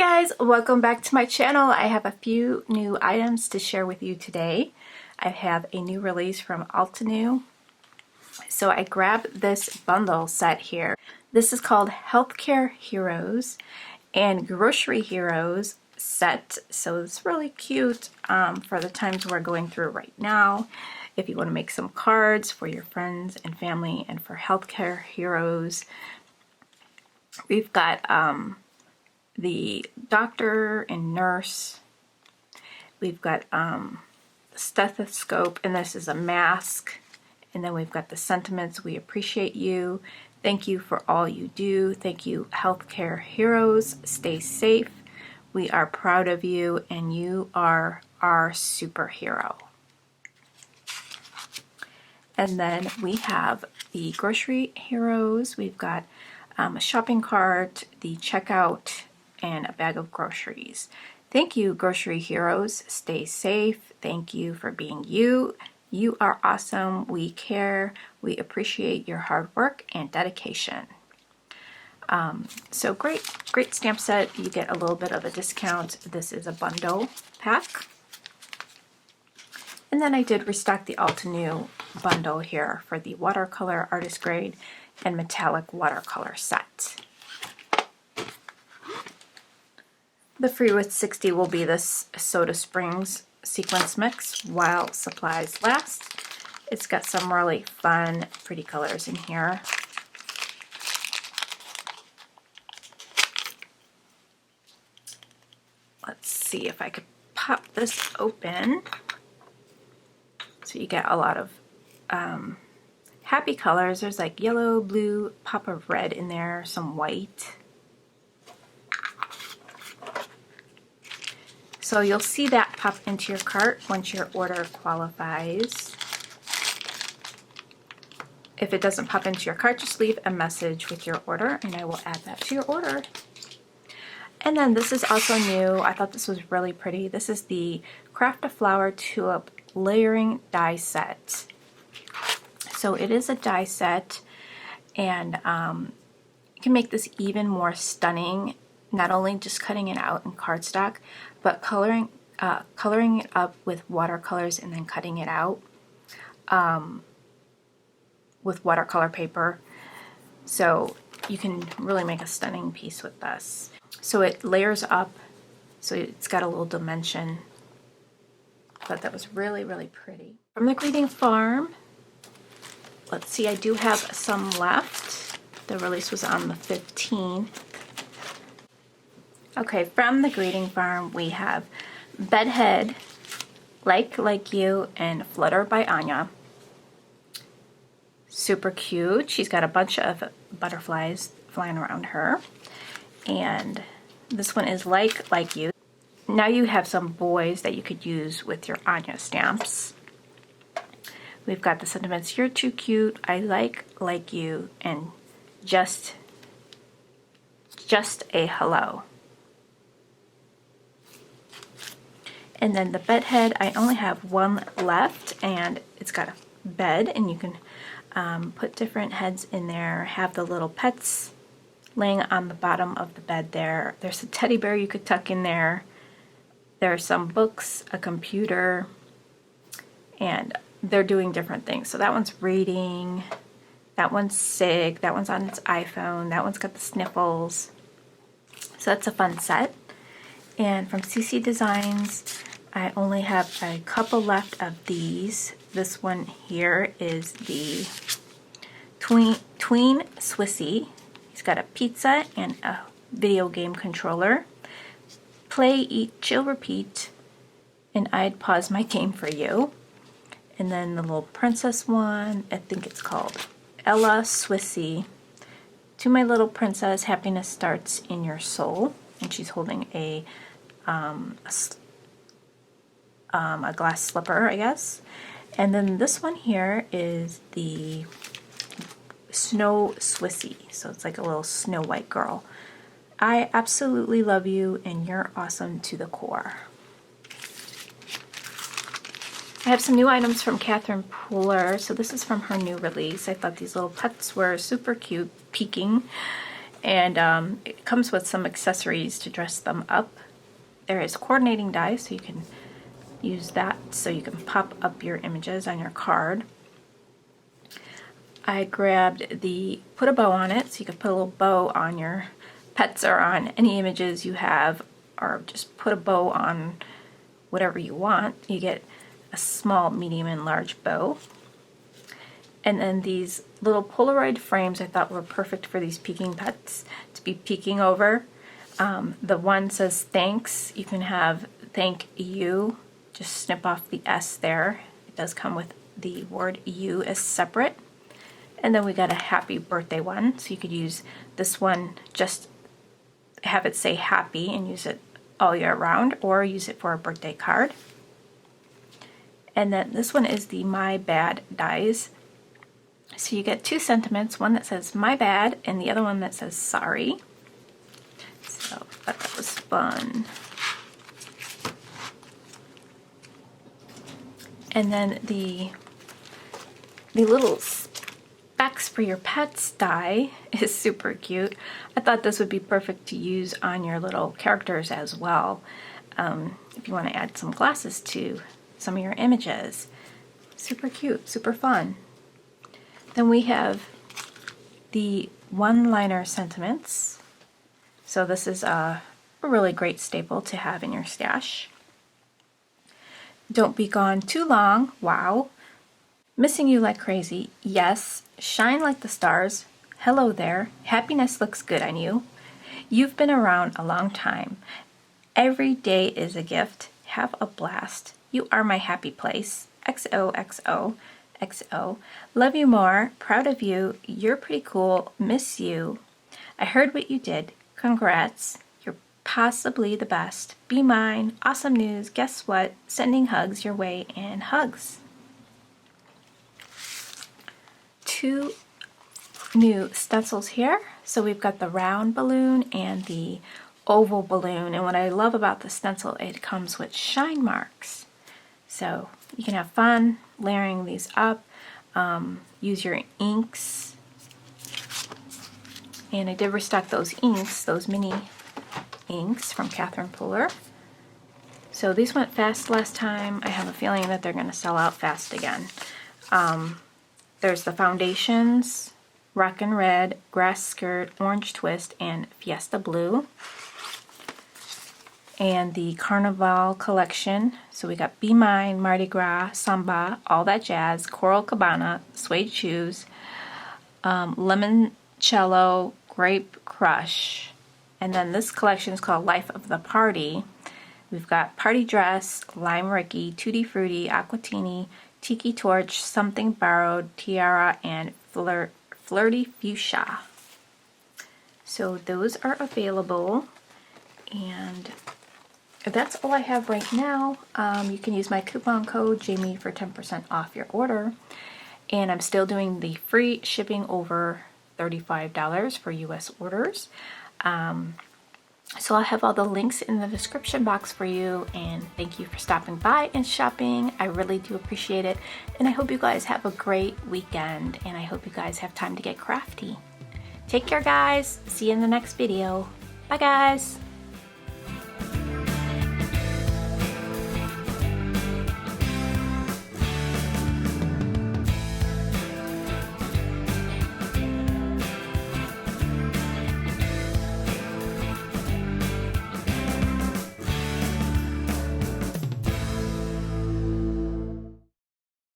guys, welcome back to my channel. I have a few new items to share with you today. I have a new release from Altenew. So I grabbed this bundle set here. This is called Healthcare Heroes and Grocery Heroes set. So it's really cute for the times we're going through right now. If you want to make some cards for your friends and family and for healthcare heroes. We've got the doctor and nurse. We've got stethoscope, and this is a mask. And then we've got the sentiments. We appreciate you. Thank you for all you do. Thank you, healthcare heroes. Stay safe. We are proud of you, and you are our superhero. And then we have the grocery heroes. We've got a shopping cart, the checkout, and a bag of groceries. Thank you, grocery heroes. Stay safe. Thank you for being you. You are awesome. We care. We appreciate your hard work and dedication. So great stamp set. You get a little bit of a discount. This is a bundle pack. And then I did restock the Altenew bundle here for the watercolor, artist grade, and metallic watercolor set. The free with 60 will be this Soda Springs sequence mix while supplies last. It's got some really fun, pretty colors in here. Let's see if I could pop this open. So you get a lot of happy colors. There's like yellow, blue, pop of red in there, some white. So you'll see that pop into your cart once your order qualifies. If it doesn't pop into your cart, just leave a message with your order and I will add that to your order. And then this is also new. I thought this was really pretty. This is the Craft a Flower Tulip Layering Die Set. So it is a die set, and you can make this even more stunning, not only just cutting it out in cardstock, but coloring it up with watercolors and then cutting it out with watercolor paper. So you can really make a stunning piece with this. So it layers up, so it's got a little dimension. I thought that was really, really pretty. From the Greeting Farm, let's see, I do have some left. The release was on the 15th. Okay, from the Greeting Farm, we have Bedhead, Like You, and Flutter by Anya. Super cute. She's got a bunch of butterflies flying around her. And this one is Like You. Now you have some boys that you could use with your Anya stamps. We've got the sentiments, you're too cute, I like you, and just a hello. And then the Bedhead, I only have one left, and it's got a bed, and you can put different heads in there, have the little pets laying on the bottom of the bed there. There's a teddy bear you could tuck in there. There are some books, a computer, and they're doing different things. So that one's reading, that one's sick, that one's on its iPhone, that one's got the sniffles. So that's a fun set. And from CC Designs, I only have a couple left of these. This one here is the Tween Swissy. He's got a pizza and a video game controller. Play, eat, chill, repeat, and I'd pause my game for you. And then the little princess one, I think it's called Ella Swissy. To my little princess, happiness starts in your soul. And she's holding a glass slipper, I guess. And then this one here is the Snow Swissy. So it's like a little Snow White girl. I absolutely love you, and you're awesome to the core. I have some new items from Catherine Pooler. So this is from her new release. I thought these little pets were super cute, peeking. And it comes with some accessories to dress them up. There is coordinating dies, so you can use that so you can pop up your images on your card. I grabbed the put a bow on it, so you can put a little bow on your pets or on any images you have, or just put a bow on whatever you want. You get a small, medium, and large bow. And then these little Polaroid frames I thought were perfect for these peeking pets to be peeking over. The one says thanks. You can have thank you. Just snip off the S there. It does come with the word you as separate. And then we got a happy birthday one. So you could use this one, just have it say happy and use it all year round, or use it for a birthday card. And then this one is the My Bad dies. So you get two sentiments, one that says my bad and the other one that says sorry. So I thought that was fun. And then the little specs for your pets die is super cute. I thought this would be perfect to use on your little characters as well. If you want to add some glasses to some of your images. Super cute, super fun. Then we have the one-liner sentiments. So this is a really great staple to have in your stash. Don't be gone too long. Wow. Missing you like crazy. Yes. Shine like the stars. Hello there. Happiness looks good on you. You've been around a long time. Every day is a gift. Have a blast. You are my happy place. XOXO. XO. Love you more. Proud of you. You're pretty cool. Miss you. I heard what you did. Congrats. You're possibly the best. Be mine. Awesome news. Guess what? Sending hugs your way, and hugs. Two new stencils here. So we've got the round balloon and the oval balloon. And what I love about the stencil, it comes with shine marks. So you can have fun layering these up. Use your inks. And I did restock those inks, those mini inks from Catherine Pooler. So these went fast last time. I have a feeling that they're going to sell out fast again. There's the foundations, Rockin' Red, Grass Skirt, Orange Twist, and Fiesta Blue. And the Carnival collection. So we got Be Mine, Mardi Gras, Samba, All That Jazz, Coral Cabana, Suede Shoes, Limoncello, Grape Crush. And then this collection is called Life of the Party. We've got Party Dress, Lime Ricky, Tutti Frutti, Aquatini, Tiki Torch, Something Borrowed, Tiara, and Flirty Fuchsia. So those are available. And that's all I have right now. You can use my coupon code Jamie for 10% off your order. And I'm still doing the free shipping over $35 for US orders. So I'll have all the links in the description box for you. And thank you for stopping by and shopping. I really do appreciate it. And I hope you guys have a great weekend. And I hope you guys have time to get crafty. Take care, guys. See you in the next video. Bye, guys.